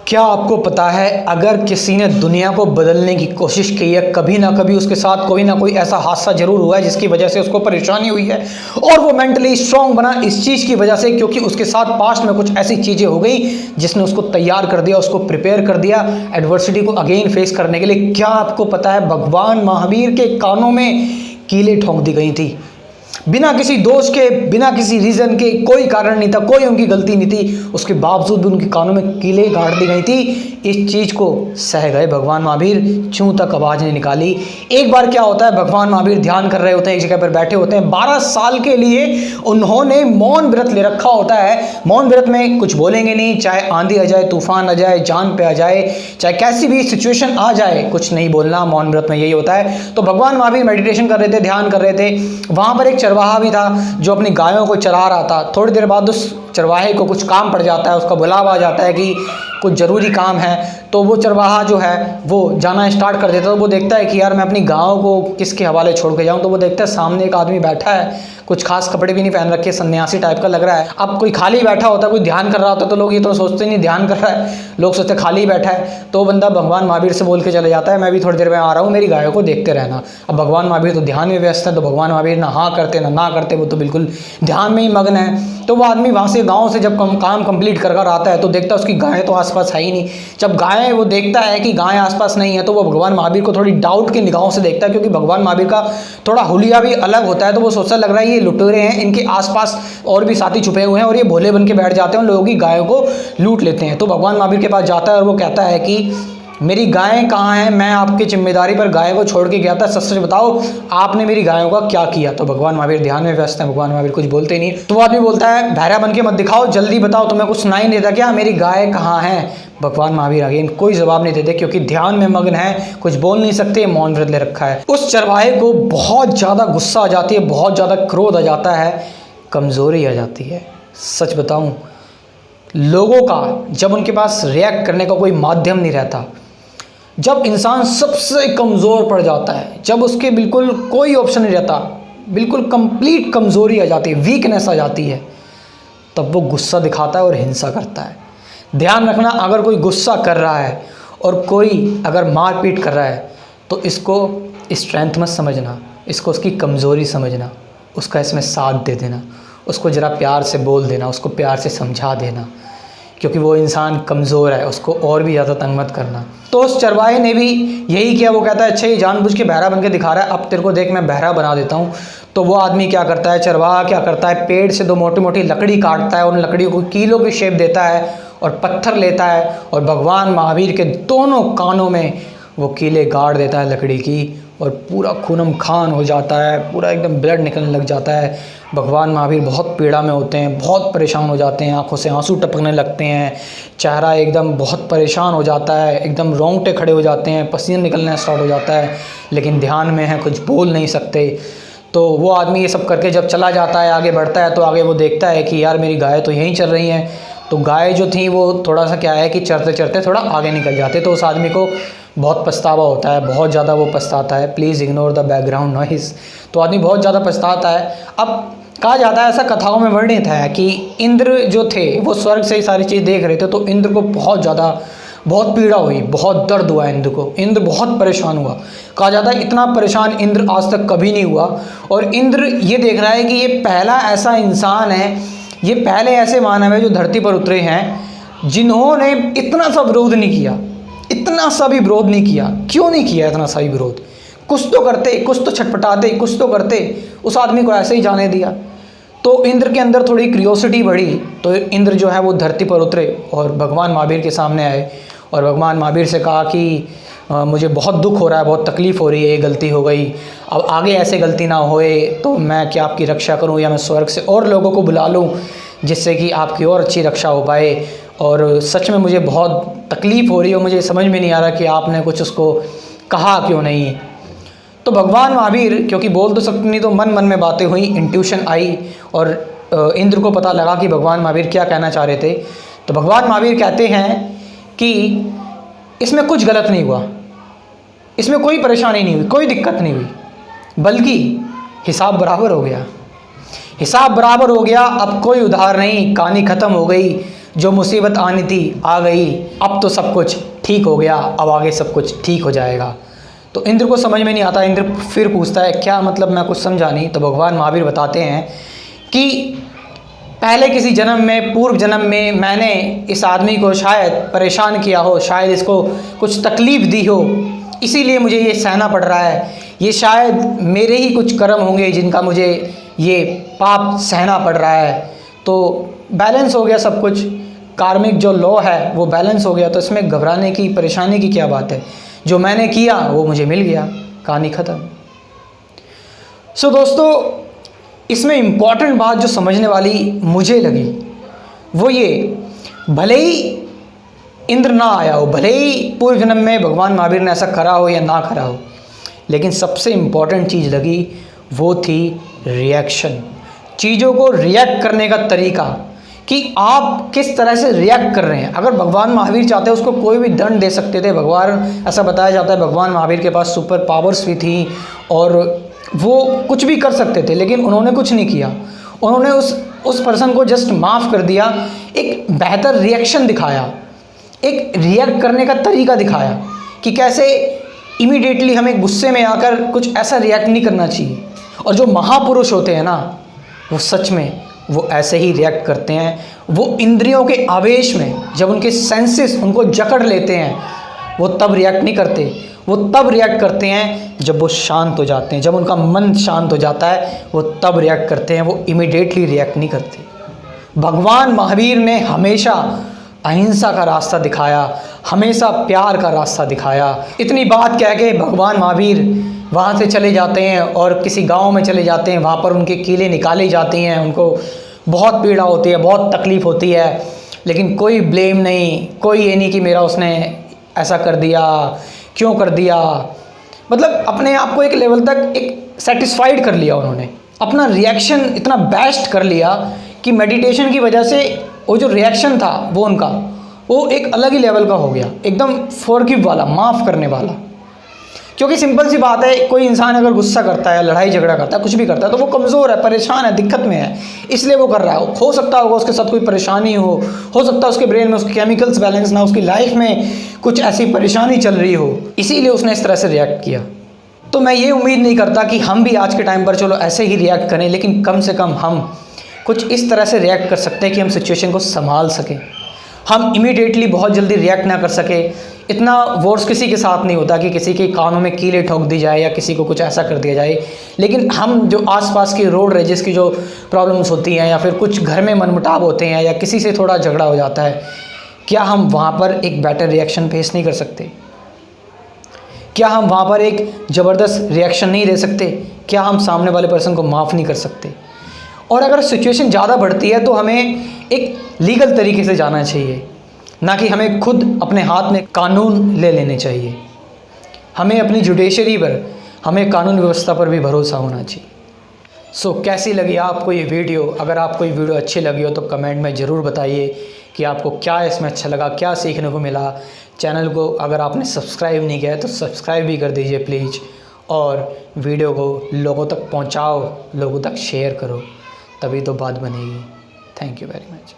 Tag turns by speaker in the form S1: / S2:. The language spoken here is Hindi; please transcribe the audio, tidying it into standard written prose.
S1: क्या आपको पता है अगर किसी ने दुनिया को बदलने की कोशिश की है, कभी ना कभी उसके साथ कोई ना कोई ऐसा हादसा जरूर हुआ है जिसकी वजह से उसको परेशानी हुई है और वो मेंटली स्ट्रांग बना इस चीज़ की वजह से, क्योंकि उसके साथ पास्ट में कुछ ऐसी चीज़ें हो गई जिसने उसको तैयार कर दिया, उसको प्रिपेयर कर दिया एडवर्सिटी को अगेन फेस करने के लिए। क्या आपको पता है भगवान महावीर के कानों में कीलें ठोंक दी गई थी, बिना किसी दोष के, बिना किसी रीज़न के, कोई कारण नहीं था, कोई उनकी गलती नहीं थी, उसके बावजूद भी उनके कानों में कीलें गाड़ दी गई थी। इस चीज़ को सह गए भगवान महावीर, चूं तक आवाज़ नहीं निकाली। एक बार क्या होता है, भगवान महावीर ध्यान कर रहे होते हैं, एक जगह पर बैठे होते हैं, 12 साल के लिए उन्होंने मौन व्रत ले रखा होता है। मौन व्रत में कुछ बोलेंगे नहीं, चाहे आंधी आ जाए, तूफान आ जाए, जान पे आ जाए, चाहे कैसी भी सिचुएशन आ जाए, कुछ नहीं बोलना। मौन व्रत में यही होता है। तो भगवान महावीर मेडिटेशन कर रहे थे, ध्यान कर रहे थे। वहाँ पर एक चरवाहा भी था जो अपनी गायों को चरा रहा था। थोड़ी देर बाद उस चरवाहे को कुछ काम पड़ जाता है, उसका बुलावा आ जाता है कि कुछ ज़रूरी काम है। तो वो चरवाहा जो है वो जाना स्टार्ट कर देता है। तो वो देखता है कि यार मैं अपनी गायों को किसके हवाले छोड़ के जाऊँ। तो वो देखता है सामने एक आदमी बैठा है, कुछ खास कपड़े भी नहीं पहन रखे, सन्यासी टाइप का लग रहा है। अब कोई खाली बैठा होता, कोई ध्यान कर रहा होता तो लोग ये तो सोचते नहीं ध्यान कर रहा है, लोग सोचते खाली बैठा है। तो बंदा भगवान महावीर से बोल के चले जाता है, मैं भी थोड़ी देर में आ रहा हूँ, मेरी गायों को देखते रहना। अब भगवान महावीर तो ध्यान में व्यस्त है, तो भगवान महावीर ना हाँ करते ना करते, वो तो बिल्कुल ध्यान में ही मग्न है। तो वो आदमी वहाँ से गाँव से जब काम कंप्लीट कर आता है तो देखता है उसकी गायें तो आसपास है ही नहीं। जब गायें वो देखता है कि गायें आसपास नहीं है तो वो भगवान महावीर को थोड़ी डाउट की निगाहों से देखता है, क्योंकि भगवान महावीर का थोड़ा हुलिया भी अलग होता है। तो वो सोचने लग रहा है ये लुटेरे हैं, इनके आसपास और भी साथी छुपे हुए हैं और ये भोले बन के बैठ जाते हैं, उन लोगों की गायों को लूट लेते हैं। तो भगवान महावीर के पास जाता है और वो कहता है कि मेरी गायें कहाँ हैं, मैं आपकी जिम्मेदारी पर गायों को छोड़ के गया था, सच सच बताओ आपने मेरी गायों का क्या किया। तो भगवान महावीर ध्यान में व्यस्त हैं, भगवान महावीर कुछ बोलते नहीं। तो वो आदमी बोलता है बहरा बन के मत दिखाओ, जल्दी बताओ, तुम्हें कुछ सुनाई नहीं देता क्या, मेरी गाय कहाँ हैं। भगवान महावीर अगेन कोई जवाब नहीं देते, क्योंकि ध्यान में मग्न है, कुछ बोल नहीं सकते, मौन व्रत ले रखा है। उस चरवाहे को बहुत ज़्यादा गुस्सा आ जाती है, बहुत ज़्यादा क्रोध आ जाता है, कमज़ोरी आ जाती है। सच बताऊं, लोगों का जब उनके पास रिएक्ट करने का कोई माध्यम नहीं रहता, जब इंसान सबसे कमज़ोर पड़ जाता है, जब उसके बिल्कुल कोई ऑप्शन नहीं रहता, बिल्कुल कंप्लीट कमज़ोरी आ जाती है, वीकनेस आ जाती है, तब वो गुस्सा दिखाता है और हिंसा करता है। ध्यान रखना, अगर कोई गुस्सा कर रहा है और कोई अगर मारपीट कर रहा है तो इसको स्ट्रेंथ मत समझना, इसको उसकी कमज़ोरी समझना, उसका इसमें साथ दे देना, उसको ज़रा प्यार से बोल देना, उसको प्यार से समझा देना, क्योंकि वो इंसान कमज़ोर है, उसको और भी ज़्यादा तंग मत करना। तो उस चरवाहे ने भी यही किया। वो कहता है अच्छा ये जानबूझ के बहरा बन के दिखा रहा है, अब तेरे को देख मैं बहरा बना देता हूँ। तो वो आदमी क्या करता है, चरवाहा क्या करता है, पेड़ से 2 मोटी मोटी लकड़ी काटता है, उन लकड़ियों को कीलों की शेप देता है और पत्थर लेता है और भगवान महावीर के दोनों कानों में वो कीले गाड़ देता है लकड़ी की, और पूरा खूनम खान हो जाता है, पूरा एकदम ब्लड निकलने लग जाता है। भगवान महावीर बहुत पीड़ा में होते हैं, बहुत परेशान हो जाते हैं, आंखों से आंसू टपकने लगते हैं, चेहरा एकदम बहुत परेशान हो जाता है, एकदम रोंगटे खड़े हो जाते हैं, पसीना निकलना स्टार्ट हो जाता है, लेकिन ध्यान में है, कुछ बोल नहीं सकते। तो वो आदमी ये सब करके जब चला जाता है, आगे बढ़ता है, तो आगे वो देखता है कि यार मेरी गाय तो यहीं चल रही हैं। तो गाय जो थी वो थोड़ा सा क्या है कि चरते चरते थोड़ा आगे निकल जाते। तो उस आदमी को बहुत पछतावा होता है, बहुत ज़्यादा वो पछताता है। Please ignore the background noise. तो आदमी बहुत ज़्यादा पछताता है। अब कहा जाता है, ऐसा कथाओं में वर्णित है कि इंद्र जो थे वो स्वर्ग से ही सारी चीज़ देख रहे थे, तो इंद्र को बहुत पीड़ा हुई, बहुत दर्द हुआ इंद्र को, इंद्र बहुत परेशान हुआ। कहा जाता है इतना परेशान इंद्र आज तक कभी नहीं हुआ। और इंद्र ये देख रहा है कि ये पहला ऐसा इंसान है, ये पहले ऐसे मानव है जो धरती पर उतरे हैं जिन्होंने इतना सा विरोध नहीं किया, इतना सा भी विरोध नहीं किया। क्यों नहीं किया इतना सा भी विरोध? कुछ तो करते, कुछ तो छटपटाते, कुछ तो करते, उस आदमी को ऐसे ही जाने दिया। तो इंद्र के अंदर थोड़ी क्यूरियोसिटी बढ़ी, तो इंद्र जो है वो धरती पर उतरे और भगवान महावीर के सामने आए और भगवान महावीर से कहा कि मुझे बहुत दुख हो रहा है, बहुत तकलीफ़ हो रही है, ये गलती हो गई, अब आगे ऐसे गलती ना होए, तो मैं क्या आपकी रक्षा करूं या मैं स्वर्ग से और लोगों को बुला लूं जिससे कि आपकी और अच्छी रक्षा हो पाए। और सच में मुझे बहुत तकलीफ़ हो रही है, मुझे समझ में नहीं आ रहा कि आपने कुछ उसको कहा क्यों नहीं। तो भगवान महावीर क्योंकि बोल तो सकते नहीं, तो मन मन में बातें हुई, इंट्यूशन आई और इंद्र को पता लगा कि भगवान महावीर क्या कहना चाह रहे थे। तो भगवान महावीर कहते हैं कि इसमें कुछ गलत नहीं हुआ, इसमें कोई परेशानी नहीं हुई, कोई दिक्कत नहीं हुई, बल्कि हिसाब बराबर हो गया, हिसाब बराबर हो गया, अब कोई उधार नहीं, कहानी ख़त्म हो गई। जो मुसीबत आनी थी आ गई, अब तो सब कुछ ठीक हो गया, अब आगे सब कुछ ठीक हो जाएगा। तो इंद्र को समझ में नहीं आता। इंद्र फिर पूछता है क्या मतलब, मैं कुछ समझा नहीं। तो भगवान महावीर बताते हैं कि पहले किसी जन्म में, पूर्व जन्म में मैंने इस आदमी को शायद परेशान किया हो, शायद इसको कुछ तकलीफ़ दी हो, इसीलिए मुझे ये सहना पड़ रहा है। ये शायद मेरे ही कुछ कर्म होंगे जिनका मुझे ये पाप सहना पड़ रहा है। तो बैलेंस हो गया सब कुछ, कार्मिक जो लॉ है वो बैलेंस हो गया। तो इसमें घबराने की, परेशानी की क्या बात है। जो मैंने किया वो मुझे मिल गया, कहानी ख़त्म। सो दोस्तों, इसमें इम्पॉर्टेंट बात जो समझने वाली मुझे लगी वो ये, भले ही इंद्र ना आया हो, भले ही पूर्व जन्म में भगवान महावीर ने ऐसा करा हो या ना करा हो, लेकिन सबसे इम्पॉर्टेंट चीज़ लगी वो थी रिएक्शन। चीज़ों को रिएक्ट करने का तरीका, कि आप किस तरह से रिएक्ट कर रहे हैं। अगर भगवान महावीर चाहते उसको कोई भी दंड दे सकते थे। भगवान, ऐसा बताया जाता है भगवान महावीर के पास सुपर पावर्स भी थी और वो कुछ भी कर सकते थे, लेकिन उन्होंने कुछ नहीं किया। उन्होंने उस पर्सन को जस्ट माफ़ कर दिया, एक बेहतर रिएक्शन दिखाया, एक रिएक्ट करने का तरीका दिखाया कि कैसे इमीडिएटली हमें गुस्से में आकर कुछ ऐसा रिएक्ट नहीं करना चाहिए। और जो महापुरुष होते हैं ना, वो सच में वो ऐसे ही रिएक्ट करते हैं। वो इंद्रियों के आवेश में, जब उनके सेंसेस उनको जकड़ लेते हैं, वो तब रिएक्ट नहीं करते। वो तब रिएक्ट करते हैं जब वो शांत हो जाते हैं, जब उनका मन शांत हो जाता है, वो तब रिएक्ट करते हैं। वो इमीडिएटली रिएक्ट नहीं करते। भगवान महावीर ने हमेशा अहिंसा का रास्ता दिखाया, हमेशा प्यार का रास्ता दिखाया। इतनी बात कह के भगवान महावीर वहाँ से चले जाते हैं और किसी गांव में चले जाते हैं। वहाँ पर उनके कीले निकाले जाते हैं, उनको बहुत पीड़ा होती है, बहुत तकलीफ़ होती है, लेकिन कोई ब्लेम नहीं, कोई ये नहीं कि मेरा उसने ऐसा कर दिया, क्यों कर दिया। मतलब अपने आप को एक लेवल तक एक सेटिस्फाइड कर लिया उन्होंने, अपना रिएक्शन इतना बेस्ट कर लिया कि मेडिटेशन की वजह से वो जो रिएक्शन था वो उनका, वो एक अलग ही लेवल का हो गया, एकदम फॉरगिव वाला, माफ़ करने वाला। क्योंकि सिंपल सी बात है, कोई इंसान अगर गुस्सा करता है, लड़ाई झगड़ा करता है, कुछ भी करता है, तो वो कमज़ोर है, परेशान है, दिक्कत में है, इसलिए वो कर रहा है। हो सकता होगा उसके साथ कोई परेशानी हो सकता है उसके ब्रेन में उसके केमिकल्स बैलेंस ना, उसकी लाइफ में कुछ ऐसी परेशानी चल रही हो, इसीलिए उसने इस तरह से रिएक्ट किया। तो मैं ये उम्मीद नहीं करता कि हम भी आज के टाइम पर चलो ऐसे ही रिएक्ट करें, लेकिन कम से कम हम कुछ इस तरह से रिएक्ट कर सकते हैं कि हम सिचुएशन को संभाल सकें। हम इमीडिएटली बहुत जल्दी रिएक्ट ना कर सके। इतना वॉर्स किसी के साथ नहीं होता कि किसी के कानों में कीले ठोक दी जाए या किसी को कुछ ऐसा कर दिया जाए, लेकिन हम जो आसपास की रोड रेजेस की जो प्रॉब्लम्स होती हैं, या फिर कुछ घर में मनमुटाव होते हैं, या किसी से थोड़ा झगड़ा हो जाता है, क्या हम वहाँ पर एक बेटर रिएक्शन फेस नहीं कर सकते? क्या हम वहाँ पर एक ज़बरदस्त रिएक्शन नहीं दे सकते? क्या हम सामने वाले पर्सन को माफ़ नहीं कर सकते? और अगर सिचुएशन ज़्यादा बढ़ती है तो हमें एक लीगल तरीके से जाना चाहिए, ना कि हमें खुद अपने हाथ में कानून ले लेने चाहिए। हमें अपनी जुडिशरी पर, हमें कानून व्यवस्था पर भी भरोसा होना चाहिए। सो कैसी लगी आपको ये वीडियो? अगर आपको ये वीडियो अच्छी लगी हो तो कमेंट में ज़रूर बताइए कि आपको क्या इसमें अच्छा लगा, क्या सीखने को मिला। चैनल को अगर आपने सब्सक्राइब नहीं किया है तो सब्सक्राइब भी कर दीजिए प्लीज़, और वीडियो को लोगों तक पहुँचाओ, लोगों तक शेयर करो, तभी तो बात बनेगी। Thank you very much.